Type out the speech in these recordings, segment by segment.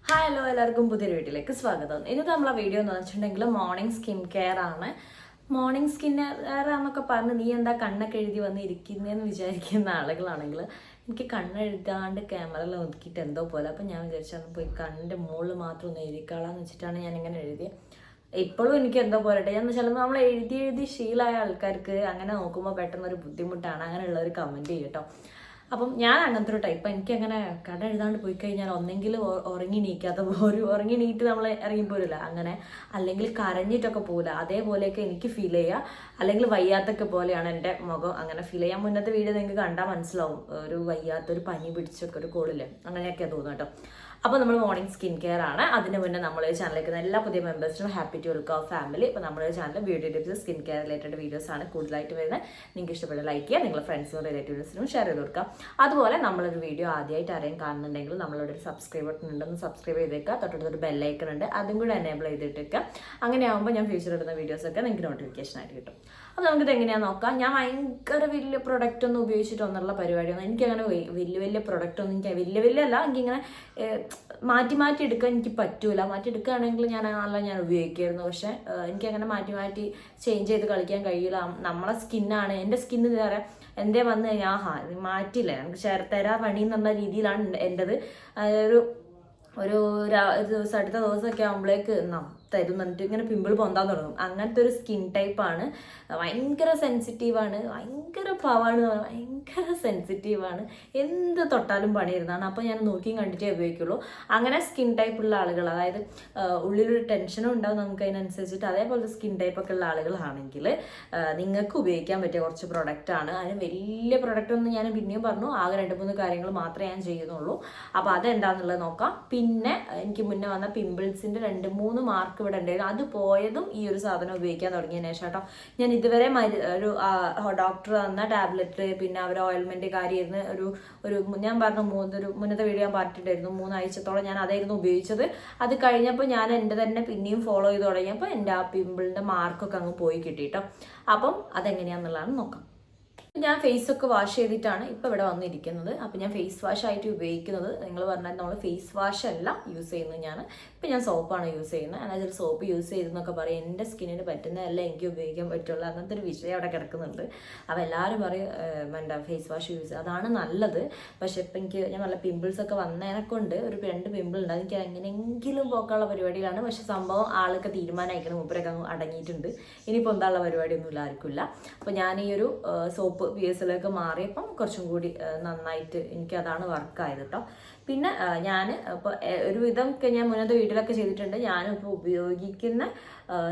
Hi hello എല്ലാവർക്കും പുതിയൊരു വീട്ടിലേക്ക് സ്വാഗതം. ഇന്നത്തെ നമ്മളെ വീഡിയോ എന്ന് വെച്ചിട്ടുണ്ടെങ്കിൽ മോർണിംഗ് സ്കിൻ കെയർ ആണ്. മോർണിംഗ് സ്കിൻ കെയർ എന്നൊക്കെ പറഞ്ഞ് നീ എന്താ കണ്ണൊക്കെ എഴുതി വന്ന് ഇരിക്കുന്നതെന്ന് വിചാരിക്കുന്ന ആളുകളാണെങ്കിൽ എനിക്ക് കണ്ണെഴുതാണ്ട് ക്യാമറയിൽ ഒതുക്കിയിട്ട് എന്തോ പോലെ. അപ്പം ഞാൻ വിചാരിച്ചാൽ പോയി കണ്ണിൻ്റെ മുകളിൽ മാത്രം ഒന്ന് എഴുതിക്കളാന്ന് വെച്ചിട്ടാണ് ഞാൻ ഇങ്ങനെ എഴുതിയത്. ഇപ്പോഴും എനിക്ക് എന്തോ പോരട്ടെ. ഞാൻ ചിലപ്പോൾ നമ്മൾ എഴുതി ശീലമായ ആൾക്കാർക്ക് അങ്ങനെ നോക്കുമ്പോൾ പെട്ടെന്നൊരു ബുദ്ധിമുട്ടാണ്. അങ്ങനെയുള്ള ഒരു കമൻറ്റ് ചെയ്യട്ടോ. അപ്പം ഞാൻ അങ്ങനത്തെ ഒരു ടൈപ്പ്. എനിക്കങ്ങനെ കട എഴുതാണ്ട് പോയി കഴിഞ്ഞാൽ ഒന്നെങ്കിൽ ഉറങ്ങി നീക്കാത്ത ഉറങ്ങി നീറ്റ് നമ്മൾ ഇറങ്ങിപ്പോരില്ല അങ്ങനെ, അല്ലെങ്കിൽ കരഞ്ഞിട്ടൊക്കെ പോകില്ല, അതേപോലെയൊക്കെ എനിക്ക് ഫീൽ ചെയ്യുക. അല്ലെങ്കിൽ വയ്യാത്തൊക്കെ പോലെയാണ് എൻ്റെ മുഖം അങ്ങനെ ഫീൽ ചെയ്യാൻ. മുന്നത്തെ വീഡിയോ നിങ്ങൾക്ക് കണ്ടാൽ മനസ്സിലാവും, ഒരു വയ്യാത്തൊരു പനി പിടിച്ചൊക്കെ ഒരു കോളില്ലേ, അങ്ങനെയൊക്കെയാണ് തോന്നുന്നു കേട്ടോ. അപ്പോൾ നമ്മൾ മോർണിംഗ് സ്കിൻ കെയർ ആണ്. അതിന് മുന്നേ നമ്മളെ ചാനലിലേക്ക് എല്ലാ പുതിയ മെമ്പേഴ്സിനും ഹാപ്പി ടു വെൽക്കം ഫാമിലി. ഇപ്പോൾ നമ്മുടെ channel beauty tips, skin care related videos ആണ് കൂടുതലായിട്ട് വരുന്നത്. നിങ്ങൾക്ക് ഇഷ്ടപ്പെട്ട ലൈക്ക് ചെയ്യുക, നിങ്ങളുടെ ഫ്രണ്ട്സിനും റിലേറ്റീവ്സിനും ഷെയർ ചെയ്ത് കൊടുക്കുക. അതുപോലെ നമ്മളൊരു വീഡിയോ ആദ്യമായിട്ട് ആരെയും കാണുന്നുണ്ടെങ്കിൽ നമ്മളോട് ഒരു സബ്സ്ക്രൈബ് ബട്ടൺ ഉണ്ടെന്ന് സബ്സ്ക്രൈബ് ചെയ്തേക്കുക. തൊട്ടടുത്തൊരു ബെല്ലൈക്കൺ ഉണ്ട്, അതും കൂടെ എനേബിൾ ചെയ്തിട്ടേക്കുക. അങ്ങനെ ആകുമ്പോൾ ഞാൻ ഫ്യൂച്ചർ ഇടുന്ന വീഡിയോസൊക്കെ നിങ്ങൾക്ക് നോട്ടിഫിക്കേഷൻ ആയിട്ട് കിട്ടും. അപ്പോൾ നമുക്കിത് എങ്ങനെയാണെന്ന് നോക്കാം. ഞാൻ ഭയങ്കര വലിയ പ്രൊഡക്റ്റ് ഒന്നും ഉപയോഗിച്ചിട്ടൊന്നുള്ള പരിപാടിയൊന്നും എനിക്കങ്ങനെ വലിയ പ്രൊഡക്റ്റ് ഒന്നും എനിക്ക് വലിയ അല്ല, എനിക്കിങ്ങനെ മാറ്റി എടുക്കാൻ എനിക്ക് പറ്റൂല. മാറ്റി എടുക്കുകയാണെങ്കിൽ ഞാൻ ഉപയോഗിക്കുമായിരുന്നു. പക്ഷെ എനിക്കങ്ങനെ മാറ്റി ചേഞ്ച് ചെയ്ത് കളിക്കാൻ കഴിയില്ല. നമ്മളെ സ്കിന്നാണ്, എൻ്റെ സ്കിന്ന് വേറെ എൻ്റെ വന്ന് കഴിഞ്ഞാൽ മാറ്റില്ല, എനിക്ക് തരാ പണി എന്നുള്ള രീതിയിലാണ് എൻ്റെത്. ഒരു ദിവസം അടുത്ത ദിവസമൊക്കെ ആകുമ്പോഴേക്ക് തരുന്നുണ്ട് ഇങ്ങനെ പിമ്പിൾ പൊന്താൻ തുടങ്ങും. അങ്ങനത്തെ ഒരു സ്കിൻ ടൈപ്പാണ്. ഭയങ്കര സെൻസിറ്റീവാണ്, ഭയങ്കര പാവാണ്, ഭയങ്കര സെൻസിറ്റീവാണ്. എന്ത് തൊട്ടാലും പണിയിരുന്നാണ്. അപ്പോൾ ഞാൻ നോക്കിയും കണ്ടിട്ടേ ഉപയോഗിക്കുള്ളൂ. അങ്ങനെ സ്കിൻ ടൈപ്പുള്ള ആളുകൾ, അതായത് ഉള്ളിലൊരു ടെൻഷനും ഉണ്ടാവും നമുക്ക് അതിനനുസരിച്ചിട്ട്, അതേപോലത്തെ സ്കിൻ ടൈപ്പൊക്കെ ഉള്ള ആളുകളാണെങ്കിൽ നിങ്ങൾക്ക് ഉപയോഗിക്കാൻ പറ്റിയ കുറച്ച് പ്രൊഡക്റ്റാണ്. അതിന് വലിയ പ്രൊഡക്റ്റൊന്നും ഞാൻ പിന്നെയും പറഞ്ഞു, ആകെ 2-3 കാര്യങ്ങൾ മാത്രമേ ഞാൻ ചെയ്യുന്നുള്ളൂ. അപ്പോൾ അതെന്താണെന്നുള്ളത് നോക്കാം. പിന്നെ എനിക്ക് മുന്നേ വന്ന പിമ്പിൾസിൻ്റെ 2-3 മാർക്ക് ഇവിടെ ഉണ്ടായിരുന്നു. അത് പോയതും ഈ ഒരു സാധനം ഉപയോഗിക്കാൻ തുടങ്ങിയതിന് ശേഷം കേട്ടോ. ഞാൻ ഇതുവരെ ഒരു ഡോക്ടർ തന്ന ടാബ്ലറ്റ്, പിന്നെ അവർ ഓയിൽമെൻറ്റ് കാര്യമായിരുന്നു ഒരു ഞാൻ പറഞ്ഞു മുന്നത്തെ വീഡിയോ ഞാൻ പറഞ്ഞിട്ടുണ്ടായിരുന്നു, 3 ആഴ്ചത്തോളം ഞാൻ അതായിരുന്നു ഉപയോഗിച്ചത്. അത് കഴിഞ്ഞപ്പോൾ ഞാൻ എൻ്റെ തന്നെ പിന്നെയും ഫോളോ ചെയ്ത് തുടങ്ങിയപ്പോൾ എൻ്റെ ആ പിമ്പിളിൻ്റെ മാർക്കൊക്കെ അങ്ങ് പോയി കിട്ടിയിട്ടോ. അപ്പം അതെങ്ങനെയാണെന്നുള്ളതാണ് നോക്കാം. ഞാൻ ഫേസൊക്കെ വാഷ് ചെയ്തിട്ടാണ് ഇപ്പോൾ ഇവിടെ വന്നിരിക്കുന്നത്. അപ്പോൾ ഞാൻ ഫേസ് വാഷ് ആയിട്ട് ഉപയോഗിക്കുന്നത്, നിങ്ങൾ പറഞ്ഞാൽ നമ്മൾ ഫേസ് വാഷ് അല്ല യൂസ് ചെയ്യുന്നത്, ഇപ്പം ഞാൻ സോപ്പാണ് യൂസ് ചെയ്യുന്നത്. എന്നാൽ സോപ്പ് യൂസ് ചെയ്തെന്നൊക്കെ പറയും, എൻ്റെ സ്കിന്നിന് പറ്റുന്നതല്ല എനിക്ക് ഉപയോഗിക്കാൻ പറ്റുള്ളൂ, അങ്ങനത്തെ ഒരു വിഷയം അവിടെ കിടക്കുന്നുണ്ട്. അപ്പോൾ എല്ലാവരും പറയും എന്താ ഫേസ് വാഷ് യൂസ് അതാണ് നല്ലത്. പക്ഷേ ഇപ്പം ഞാൻ നല്ല പിമ്പിൾസൊക്കെ വന്നതിനെ കൊണ്ട് ഒരു 2 പിമ്പിൾ ഉണ്ട്, എനിക്ക് എങ്ങനെയെങ്കിലും പോക്കാനുള്ള പരിപാടിയിലാണ്. പക്ഷെ സംഭവം ആളൊക്കെ തീരുമാനമായിരിക്കണം, മൂപ്പരൊക്കെ അടങ്ങിയിട്ടുണ്ട്. ഇനിയിപ്പോൾ എന്താനുള്ള പരിപാടിയൊന്നും ആർക്കില്ല. അപ്പോൾ ഞാൻ ഈ ഒരു സോപ്പ് PSLൊക്കെ മാറിയപ്പം കുറച്ചും കൂടി നന്നായിട്ട് എനിക്കതാണ് വർക്കായത് കേട്ടോ. പിന്നെ ഞാൻ ഇപ്പോൾ ഒരുവിധം ഞാൻ മുന്നത്തെ വീട്ടിലൊക്കെ ചെയ്തിട്ടുണ്ട്. ഞാനിപ്പോൾ ഉപയോഗിക്കുന്ന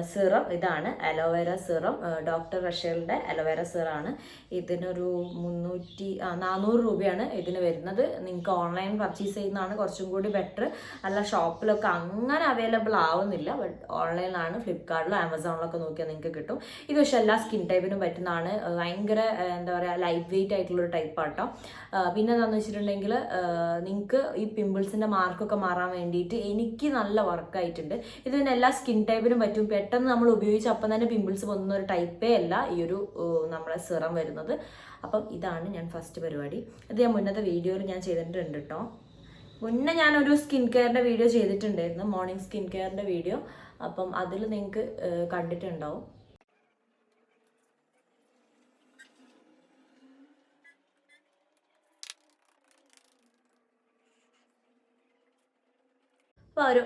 സിറം ഇതാണ്, അലോവേര സിറം, ഡോക്ടർ റഷേലിൻ്റെ അലോവേര സിറാണ്. ഇതിനൊരു 400 രൂപയാണ് ഇതിന് വരുന്നത്. നിങ്ങൾക്ക് ഓൺലൈൻ പർച്ചേസ് ചെയ്യുന്നതാണ് കുറച്ചും കൂടി ബെറ്റർ. അല്ല ഷോപ്പിലൊക്കെ അങ്ങനെ അവൈലബിൾ ആവുന്നില്ല, ബട്ട് ഓൺലൈനിലാണ്, ഫ്ലിപ്കാർട്ടിലോ ആമസോണിലൊക്കെ നോക്കിയാൽ നിങ്ങൾക്ക് കിട്ടും. ഇത് പക്ഷേ എല്ലാ സ്കിൻ ടൈപ്പിനും പറ്റുന്നതാണ്. ഭയങ്കര എന്താ പറയുക, ലൈറ്റ് വെയിറ്റ് ആയിട്ടുള്ളൊരു ടൈപ്പാട്ടോ. പിന്നെ എന്താണെന്ന് വെച്ചിട്ടുണ്ടെങ്കിൽ നിങ്ങൾക്ക് ഈ പിമ്പിൾസിൻ്റെ മാർക്കൊക്കെ മാറാൻ വേണ്ടിയിട്ട് എനിക്ക് നല്ല വർക്കായിട്ടുണ്ട്. ഇതിന് എല്ലാ സ്കിൻ ടൈപ്പിനും പറ്റും. പെട്ടെന്ന് നമ്മൾ ഉപയോഗിച്ച് അപ്പം തന്നെ പിമ്പിൾസ് പോകുന്ന ഒരു ടൈപ്പേ അല്ല ഈ ഒരു നമ്മളെ സിറം വരുന്നത്. അപ്പം ഇതാണ് ഞാൻ ഫസ്റ്റ് പരിപാടി. ഇത് ഞാൻ മുന്നത്തെ വീഡിയോയിൽ ഞാൻ ചെയ്തിട്ടുണ്ട് കേട്ടോ. മുന്നേ ഞാനൊരു സ്കിൻ കെയറിൻ്റെ വീഡിയോ ചെയ്തിട്ടുണ്ടായിരുന്നു, മോർണിംഗ് സ്കിൻ കെയറിൻ്റെ വീഡിയോ. അപ്പം അതിൽ നിങ്ങൾക്ക് കണ്ടിട്ടുണ്ടാവും. അപ്പോൾ ഒരു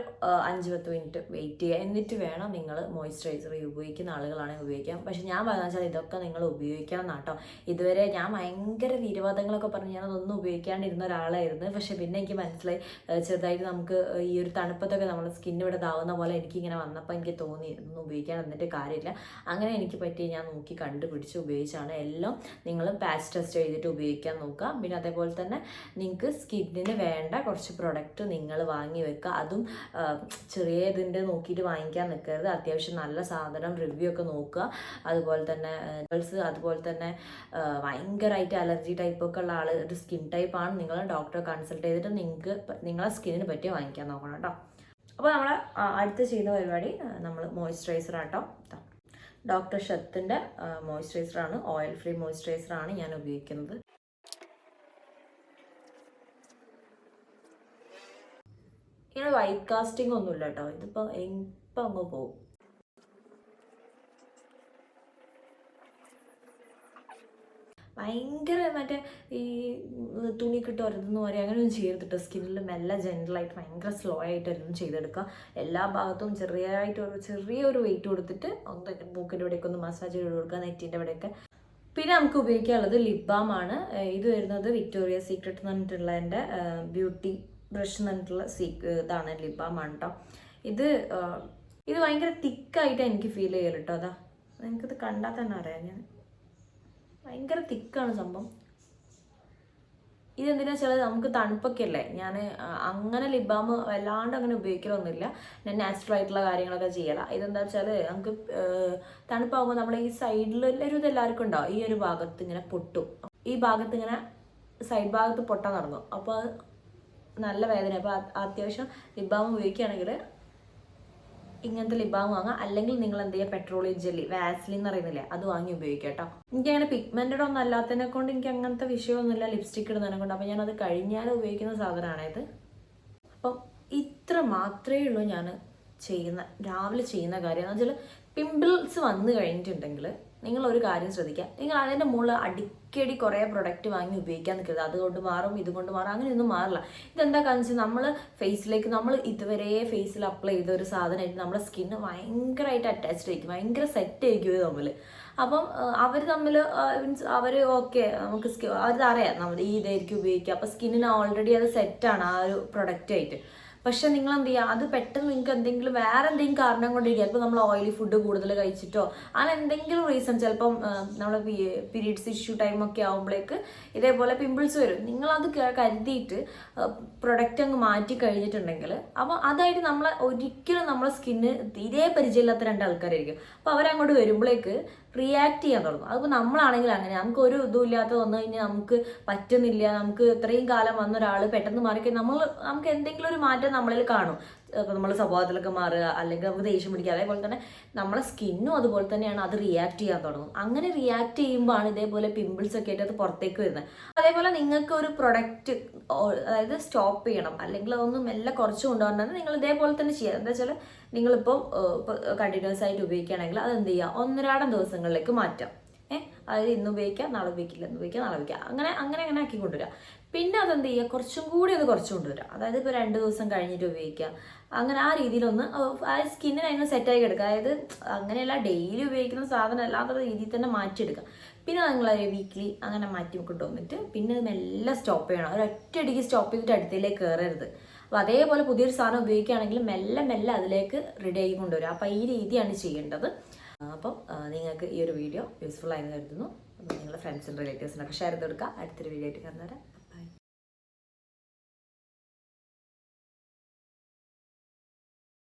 5-10 മിനിറ്റ് വെയിറ്റ് ചെയ്യുക. എന്നിട്ട് വേണം നിങ്ങൾ മോയ്സ്ചറൈസർ ഉപയോഗിക്കുന്ന ആളുകളാണെങ്കിൽ ഉപയോഗിക്കാം. പക്ഷെ ഞാൻ പറഞ്ഞാൽ വെച്ചാൽ ഇതൊക്കെ നിങ്ങൾ ഉപയോഗിക്കണം കേട്ടോ. ഇതുവരെ ഞാൻ ഭയങ്കര വീരവാദങ്ങളൊക്കെ പറഞ്ഞ് ഞാനതൊന്നും ഉപയോഗിക്കാണ്ടിരുന്ന ഒരാളായിരുന്നു. പക്ഷെ പിന്നെ എനിക്ക് മനസ്സിലായി, ചെറുതായിട്ട് നമുക്ക് ഈ ഒരു തണുപ്പത്തൊക്കെ നമ്മുടെ സ്കിൻ ഇവിടെ ഇതാവുന്ന പോലെ എനിക്കിങ്ങനെ വന്നപ്പോൾ എനിക്ക് തോന്നി ഇതൊന്നും ഉപയോഗിക്കാൻ എന്നിട്ട് കാര്യമില്ല. അങ്ങനെ എനിക്ക് പറ്റി ഞാൻ നോക്കി കണ്ടുപിടിച്ച് ഉപയോഗിച്ചാണ്. എല്ലാം നിങ്ങൾ പാച്ച് ടെസ്റ്റ് ചെയ്തിട്ട് ഉപയോഗിക്കാൻ നോക്കുക. പിന്നെ അതേപോലെ തന്നെ നിങ്ങൾക്ക് സ്കിന്നിന് വേണ്ട കുറച്ച് പ്രൊഡക്റ്റ് നിങ്ങൾ വാങ്ങി വെക്കുക. അതും ചെറിയ ഇതിൻ്റെ നോക്കിയിട്ട് വാങ്ങിക്കാൻ നിൽക്കരുത്. അത്യാവശ്യം നല്ല സാധനം റിവ്യൂ ഒക്കെ നോക്കുക. അതുപോലെ തന്നെ അതുപോലെ തന്നെ ഭയങ്കരമായിട്ട് അലർജി ടൈപ്പൊക്കെ ഉള്ള ഒരു സ്കിൻ ടൈപ്പാണ്, നിങ്ങൾ ഡോക്ടറെ കൺസൾട്ട് ചെയ്തിട്ട് നിങ്ങൾക്ക് നിങ്ങളെ സ്കിന്നിന് പറ്റിയ വാങ്ങിക്കാൻ നോക്കണം കേട്ടോ. അപ്പോൾ നമ്മൾ അടുത്ത് ചെയ്യുന്ന പരിപാടി നമ്മൾ മോയ്സ്ചറൈസർ ആട്ടോ. ഡോക്ടർ ഷത്തിൻ്റെ മോയ്സ്ചറൈസറാണ്, ഓയിൽ ഫ്രീ മോയ്സ്ചറൈസറാണ് ഞാൻ ഉപയോഗിക്കുന്നത്. ഇങ്ങനെ വൈറ്റ് കാസ്റ്റിംഗ് ഒന്നുമില്ല കേട്ടോ. ഇതിപ്പോൾ ഇപ്പം അങ്ങ് പോകും. ഭയങ്കര മറ്റേ ഈ തുണിക്കിട്ട് വരുതെന്ന് പറയുക അങ്ങനെയൊന്നും ചെയ്തിട്ട് സ്കിന്നിൽ മെല്ലെ ജെൻറലായിട്ട് ഭയങ്കര സ്ലോ ആയിട്ടായിരുന്നു ചെയ്തെടുക്കുക. എല്ലാ ഭാഗത്തും ചെറിയൊരു വെയിറ്റ് കൊടുത്തിട്ട് ഒന്ന് മൂക്കിൻ്റെ ഇവിടേക്ക് ഒന്ന് മസാജ് ചെയ്ത് കൊടുക്കുക, നെറ്റിൻ്റെ ഇവിടെയൊക്കെ. പിന്നെ നമുക്ക് ഉപയോഗിക്കാനുള്ളത് ലിപ് ബാം ആണ്. ഇത് വരുന്നത് വിക്ടോറിയ സീക്രട്ട് എന്ന് പറഞ്ഞിട്ടുള്ള എൻ്റെ ബ്യൂട്ടി ബ്രഷ് എന്ന് പറഞ്ഞിട്ടുള്ള ഇതാണ് ലിപ് ബാം ആണ് കേട്ടോ. ഇത് ഭയങ്കര തിക്കായിട്ട് എനിക്ക് ഫീൽ ചെയ്യൽ കേട്ടോ. അതാ എനിക്കിത് കണ്ടാൽ തന്നെ അറിയാം, ഞാൻ ഭയങ്കര തിക്കാണ് സംഭവം. ഇതെന്തിനാ വെച്ചാൽ നമുക്ക് തണുപ്പൊക്കെ അല്ലേ, ഞാൻ അങ്ങനെ ലിപ് ബാം വല്ലാണ്ട് അങ്ങനെ ഉപയോഗിക്കലൊന്നുമില്ല. ഞാൻ നാച്ചുറൽ ആയിട്ടുള്ള കാര്യങ്ങളൊക്കെ ചെയ്യല. ഇതെന്താ വെച്ചാൽ നമുക്ക് തണുപ്പാകുമ്പോൾ നമ്മുടെ ഈ സൈഡിൽ ഇതെല്ലാവർക്കും ഉണ്ടാവും, ഈ ഒരു ഭാഗത്ത് ഇങ്ങനെ പൊട്ടും, ഈ ഭാഗത്ത് ഇങ്ങനെ സൈഡ് ഭാഗത്ത് പൊട്ടാൻ തുടങ്ങും. അപ്പോൾ അത് നല്ല വേദന. അപ്പോൾ അത്യാവശ്യം ലിപ് ബാം ഉപയോഗിക്കുകയാണെങ്കിൽ ഇങ്ങനത്തെ ലിപ് ബാം വാങ്ങാം. അല്ലെങ്കിൽ നിങ്ങൾ എന്ത് ചെയ്യുക, പെട്രോളിയം ജെല്ലി വാസ്ലിൻ എന്ന് പറയുന്നില്ലേ, അത് വാങ്ങി ഉപയോഗിക്കുക കേട്ടോ. എനിക്ക് അങ്ങനെ പിഗ്മെന്റഡ് ഒന്നും അല്ലാത്തതിനെ കൊണ്ട് എനിക്ക് അങ്ങനത്തെ വിഷയമൊന്നുമില്ല ലിപ്സ്റ്റിക് ഇടുന്നതിനെ കൊണ്ട്. അപ്പോൾ ഞാനത് കഴിഞ്ഞാൽ ഉപയോഗിക്കുന്ന സാധനമാണിത്. അപ്പം ഇത്ര മാത്രമേ ഉള്ളൂ ഞാൻ രാവിലെ ചെയ്യുന്ന കാര്യം എന്ന് വെച്ചാൽ, പിമ്പിൾസ് വന്നു കഴിഞ്ഞിട്ടുണ്ടെങ്കിൽ നിങ്ങളൊരു കാര്യം ശ്രദ്ധിക്കുക, നിങ്ങൾ അതിൻ്റെ മുകളിൽ അടിക്കടി കുറേ പ്രൊഡക്റ്റ് വാങ്ങി ഉപയോഗിക്കാൻ നിൽക്കരുത്. അതുകൊണ്ട് മാറും ഇതുകൊണ്ട് മാറും അങ്ങനെയൊന്നും മാറില്ല. ഇതെന്താ കാണിച്ചാൽ നമ്മൾ ഫേസിലേക്ക് നമ്മൾ ഇതുവരെ ഫേസിൽ അപ്ലൈ ചെയ്ത ഒരു സാധനമായിട്ട് നമ്മുടെ സ്കിന്ന് ഭയങ്കരമായിട്ട് അറ്റാച്ച്ഡ് ആയിരിക്കും, ഭയങ്കര സെറ്റ് ആയിരിക്കും ഇത് തമ്മിൽ. അപ്പം അവർ തമ്മിൽ മീൻസ് അവർ ഓക്കെ നമുക്ക് അവരറിയാം നമ്മൾ ഈ ഇതായിരിക്കും ഉപയോഗിക്കുക. അപ്പോൾ സ്കിന്നിന് ഓൾറെഡി അത് സെറ്റാണ് ആ ഒരു പ്രൊഡക്റ്റായിട്ട്. പക്ഷെ നിങ്ങൾ എന്ത് ചെയ്യുക, അത് പെട്ടെന്ന് നിങ്ങൾക്ക് എന്തെങ്കിലും വേറെ എന്തെങ്കിലും കാരണം കൊണ്ടിരിക്കുക, ചിലപ്പോൾ നമ്മൾ ഓയിലി ഫുഡ് കൂടുതൽ കഴിച്ചിട്ടോ അങ്ങനെ എന്തെങ്കിലും റീസൺ, ചിലപ്പം നമ്മൾ പീരീഡ്സ് ഇഷ്യൂ ടൈമൊക്കെ ആകുമ്പോഴേക്ക് ഇതേപോലെ പിമ്പിൾസ് വരും. നിങ്ങളത് കരുതിയിട്ട് പ്രൊഡക്റ്റ് അങ്ങ് മാറ്റി കഴിഞ്ഞിട്ടുണ്ടെങ്കിൽ അപ്പോൾ അതായിട്ട് ഒരിക്കലും നമ്മളെ സ്കിന്ന് തീരെ പരിചയമില്ലാത്ത രണ്ടാൾക്കാരായിരിക്കും. അപ്പോൾ അവരങ്ങോട്ട് വരുമ്പോഴേക്ക് റിയാക്ട് ചെയ്യാൻ തുടങ്ങും. അതിപ്പോൾ നമ്മളാണെങ്കിൽ അങ്ങനെ നമുക്ക് ഒരു ഇതും ഇല്ലാത്ത വന്നു കഴിഞ്ഞാൽ നമുക്ക് പറ്റുന്നില്ല, നമുക്ക് ഇത്രയും കാലം വന്ന ഒരാൾ പെട്ടെന്ന് മാറിക്കഴിഞ്ഞാൽ നമുക്ക് എന്തെങ്കിലും ഒരു മാറ്റം നമ്മളിൽ കാണും. ഇപ്പോൾ നമ്മൾ സ്വഭാവത്തിലൊക്കെ മാറുക, അല്ലെങ്കിൽ നമുക്ക് ദേഷ്യം പിടിക്കുക. അതേപോലെ തന്നെ നമ്മളെ സ്കിന്നും അതുപോലെ തന്നെയാണ്, അത് റിയാക്ട് ചെയ്യാൻ തുടങ്ങും. അങ്ങനെ റിയാക്ട് ചെയ്യുമ്പോഴാണ് ഇതേപോലെ പിമ്പിൾസ് ഒക്കെ ആയിട്ട് അത് പുറത്തേക്ക് വരുന്നത്. അതേപോലെ നിങ്ങൾക്ക് ഒരു പ്രൊഡക്റ്റ് അതായത് സ്റ്റോപ്പ് ചെയ്യണം, അല്ലെങ്കിൽ അതൊന്നും മെല്ലെ കുറച്ച് കൊണ്ടുവരണമെന്ന് നിങ്ങൾ ഇതേപോലെ തന്നെ ചെയ്യുക. എന്താ വെച്ചാൽ നിങ്ങളിപ്പോൾ കണ്ടിന്യൂസ് ആയിട്ട് ഉപയോഗിക്കുകയാണെങ്കിൽ അത് എന്ത് ചെയ്യുക, ഒന്നരാടം ദിവസങ്ങളിലേക്ക് മാറ്റാം. അതായത് ഇന്ന് ഉപയോഗിക്കുക നാളെ ഉപയോഗിക്കില്ല, ഇന്ന് ഉപയോഗിക്കുക നാളെ ഉപയോഗിക്കുക, അങ്ങനെ ആക്കി കൊണ്ടുവരിക. പിന്നെ അതെന്ത് ചെയ്യുക, കുറച്ചും കൂടി അത് കുറച്ച് കൊണ്ടുവരിക. അതായത് ഇപ്പോൾ 2 ദിവസം കഴിഞ്ഞിട്ട് ഉപയോഗിക്കുക. അങ്ങനെ ആ രീതിയിലൊന്ന് ആ സ്കിന്നിന് അതിന് സെറ്റായി കിടക്കുക. അതായത് അങ്ങനെയല്ല, ഡെയിലി ഉപയോഗിക്കുന്ന സാധനം അല്ലാത്ത രീതിയിൽ തന്നെ മാറ്റിയെടുക്കുക. പിന്നെ നിങ്ങൾ വീക്ക്ലി അങ്ങനെ മാറ്റി കൊണ്ടുവന്നിട്ട് പിന്നെ അത് മെല്ലെ സ്റ്റോപ്പ് ചെയ്യണം. ഒരൊറ്റയടിക്ക് സ്റ്റോപ്പ് ചെയ്തിട്ട് അടുത്തേക്ക് കയറരുത്. അപ്പോൾ അതേപോലെ പുതിയൊരു സാധനം ഉപയോഗിക്കുകയാണെങ്കിൽ മെല്ലെ അതിലേക്ക് റെഡി ആക്കി കൊണ്ടുവരിക. അപ്പോൾ ഈ രീതിയാണ് ചെയ്യേണ്ടത്. അപ്പം നിങ്ങൾക്ക് ഈ ഒരു വീഡിയോ യൂസ്ഫുൾ ആയെന്ന് കരുതുന്നു. അപ്പോൾ നിങ്ങളുടെ ഫ്രണ്ട്സിനും റിലേറ്റീവ്സിനൊക്കെ ഷെയർ ചെയ്ത് കൊടുക്കുക. അടുത്തൊരു വീഡിയോ ആയിട്ട് കാണുന്നവരെ